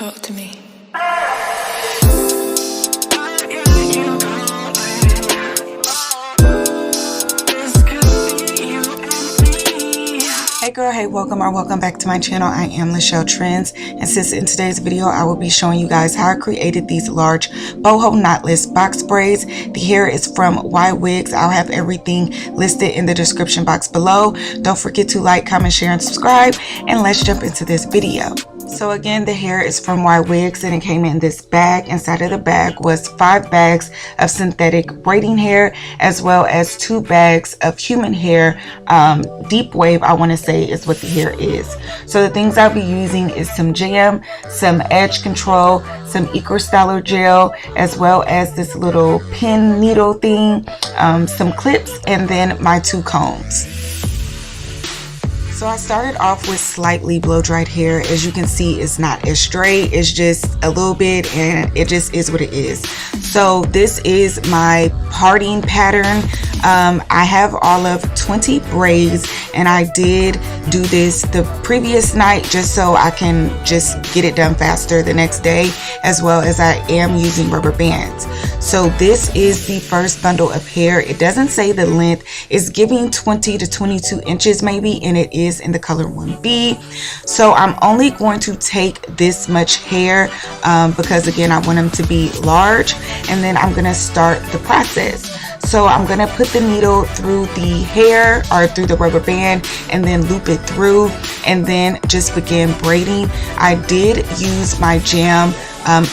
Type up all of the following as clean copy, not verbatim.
Talk to me. Hey girl, hey, welcome or welcome back to my channel. I am Lachelle Trends, and since in today's video I will be showing you guys how I created these large boho knotless box braids. The hair is from Ywigs. I'll have everything listed in the description box below. Don't forget to like, comment, share, and subscribe, and let's jump into this video. So again, the hair is from Ywigs and it came in this bag. Inside of the bag was 5 bags of synthetic braiding hair, as well as 2 bags of human hair. Deep wave, I want to say, is what the hair is. So the things I'll be using is some jam, some edge control, some Eco Styler gel, as well as this little pin needle thing, some clips, and then my 2 combs. So I started off with slightly blow dried hair. As you can see, it's not as straight, it's just a little bit, and it just is what it is. So this is my parting pattern. I have all of 20 braids, and I did do this the previous night just so I can just get it done faster the next day, as well as I am using rubber bands. So this is the first bundle of hair. It doesn't say the length. It's giving 20 to 22 inches maybe, and it is in the color 1B. So I'm only going to take this much hair because again, I want them to be large, and then I'm gonna start the process. So I'm gonna put the needle through the hair or through the rubber band and then loop it through and then just begin braiding. I did use my jam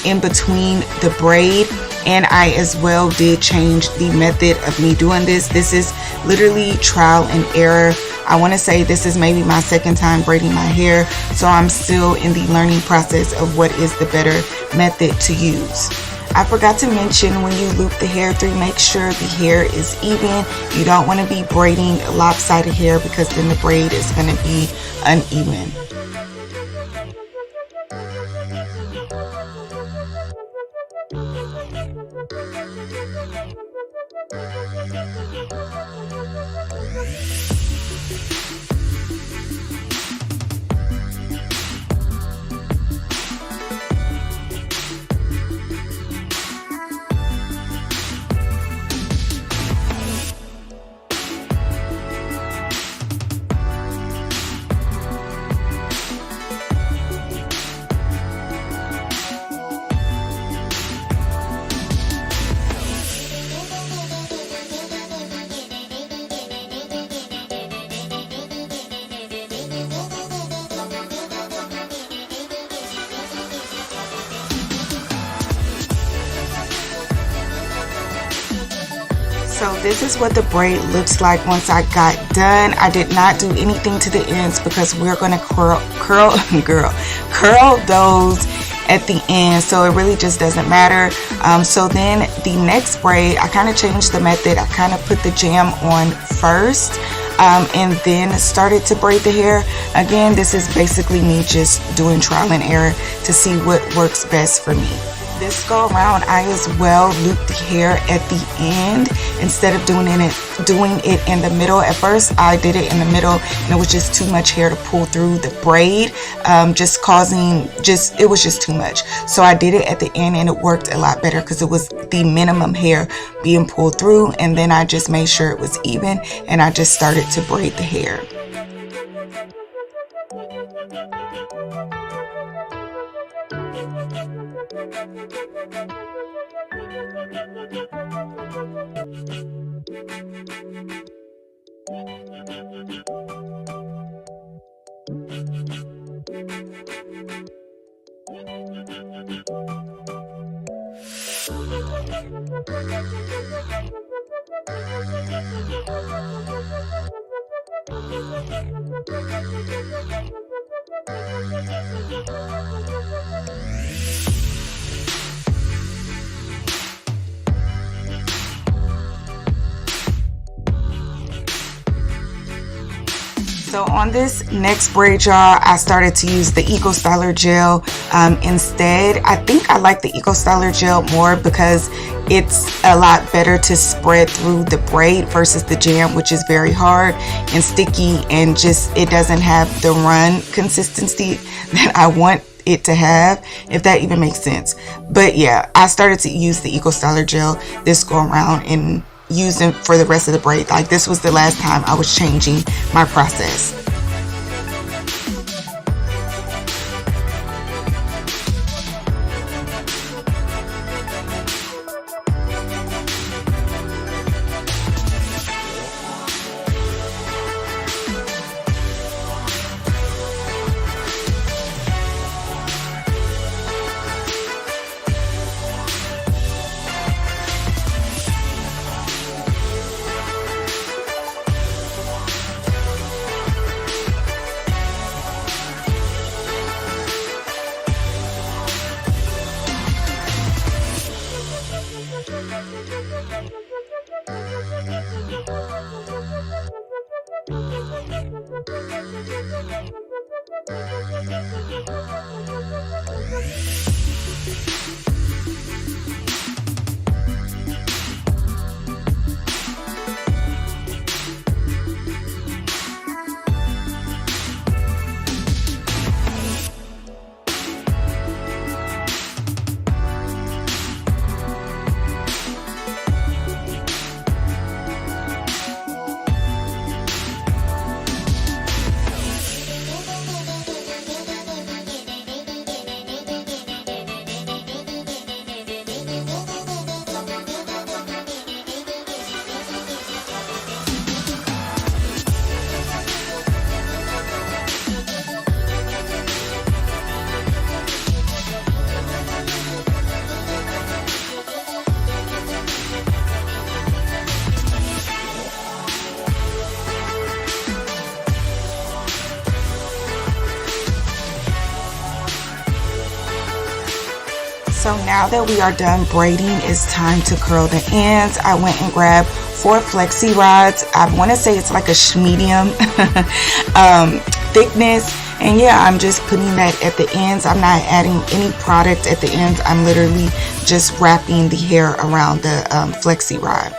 in between the braid, and I as well did change the method of me doing this. This is literally trial and error. I want to say this is maybe my second time braiding my hair, so I'm still in the learning process of what is the better method to use. I forgot to mention, when you loop the hair through, make sure the hair is even. You don't want to be braiding lopsided hair because then the braid is going to be uneven. So this is what the braid looks like once I got done. I did not do anything to the ends because we're going to curl those at the end, so it really just doesn't matter. So then the next braid, I kind of changed the method. I kind of put the jam on first and then started to braid the hair. Again, this is basically me just doing trial and error to see what works best for me. This go around, I as well looped the hair at the end instead of doing it in the middle. At first I did it in the middle and it was just too much hair to pull through the braid, it was just too much. So I did it at the end and it worked a lot better because it was the minimum hair being pulled through, and then I just made sure it was even and I just started to braid the hair. So on this next braid, y'all, I started to use the Eco Styler gel instead. I think I like the Eco Styler gel more because it's a lot better to spread through the braid versus the jam, which is very hard and sticky, and just it doesn't have the run consistency that I want it to have, if that even makes sense. But yeah, I started to use the Eco Styler gel this go around and use them for the rest of the braid. Like, this was the last time I was changing my process. So now that we are done braiding, it's time to curl the ends. I went and grabbed 4 flexi rods. I want to say it's like a medium thickness. And yeah, I'm just putting that at the ends. I'm not adding any product at the ends. I'm literally just wrapping the hair around the flexi rod.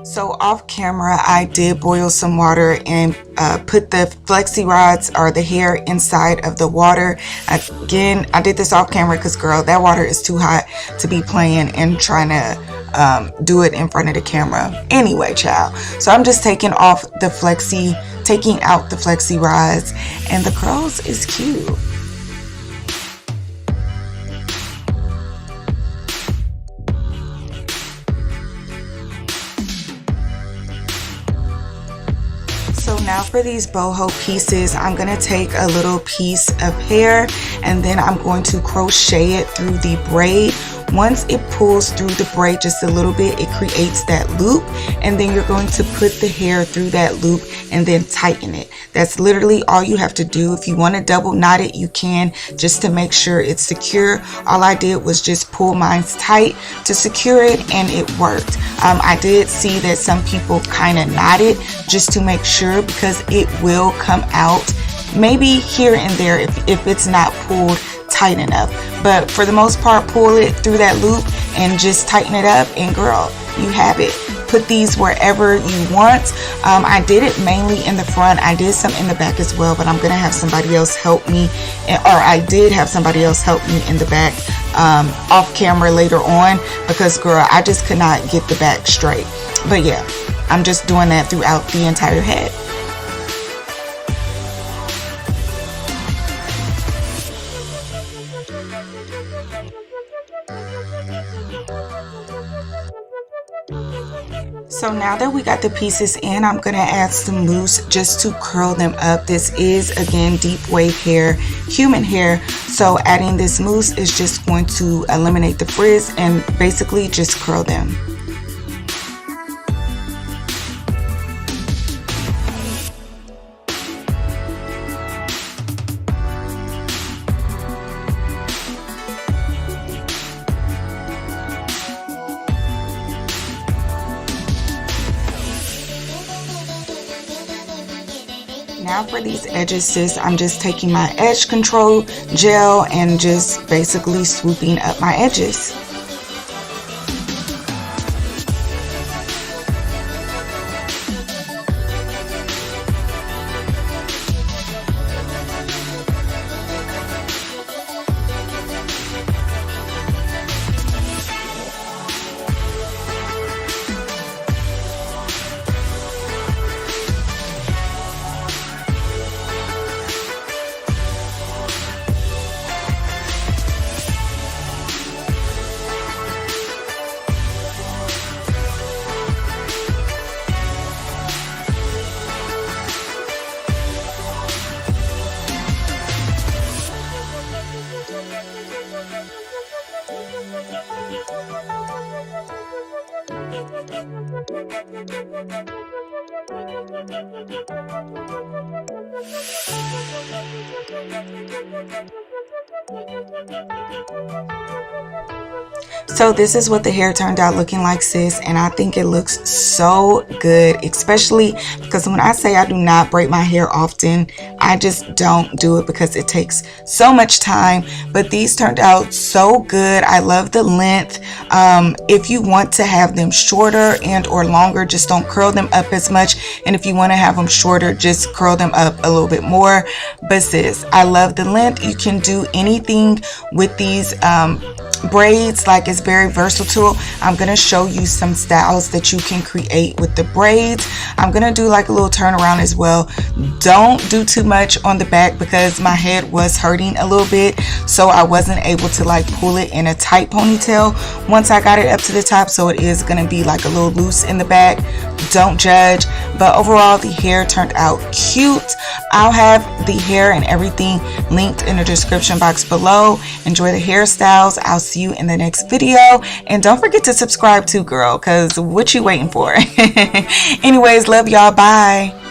So off camera, I did boil some water and put the flexi rods or the hair inside of the water. Again, I did this off camera because, girl, that water is too hot to be playing and trying to do it in front of the camera. Anyway, child. So I'm just taking out the flexi rods, and the curls is cute. So now for these boho pieces, I'm going to take a little piece of hair and then I'm going to crochet it through the braid. Once it pulls through the braid just a little bit, it creates that loop, and then you're going to put the hair through that loop and then tighten it. That's literally all you have to do. If you want to double knot it, you can, just to make sure it's secure. All I did was just pull mine tight to secure it, and it worked. I did see that some people kind of knot it just to make sure, because it will come out maybe here and there if it's not pulled tight enough. But for the most part, pull it through that loop and just tighten it up, and girl, you have it. Put these wherever you want. I did it mainly in the front. I did some in the back as well, but I'm gonna have somebody else help me, or I did have somebody else help me in the back off camera later on, because girl, I just could not get the back straight. But yeah, I'm just doing that throughout the entire head. So now that we got the pieces in, I'm going to add some mousse just to curl them up. This is, again, deep wave hair, human hair. So adding this mousse is just going to eliminate the frizz and basically just curl them. Now for these edges, sis, I'm just taking my edge control gel and just basically swooping up my edges. So this is what the hair turned out looking like, sis, and I think it looks so good, especially because when I say I do not braid my hair often, I just don't do it because it takes so much time. But these turned out so good. I love the length. If you want to have them shorter and or longer, just don't curl them up as much, and if you want to have them shorter, just curl them up a little bit more. But sis, I love the length. You can do anything with these braids, like it's very versatile. I'm gonna show you some styles that you can create with the braids. I'm gonna do like a little turnaround as well. Don't do too much on the back because my head was hurting a little bit, so I wasn't able to like pull it in a tight ponytail once I got it up to the top, so it is gonna be like a little loose in the back. Don't judge, but overall the hair turned out cute. I'll have the hair and everything linked in the description box below. Enjoy the hairstyles. I'll see you in the next video, and don't forget to subscribe too, girl, because what you waiting for? Anyways, love y'all. Bye.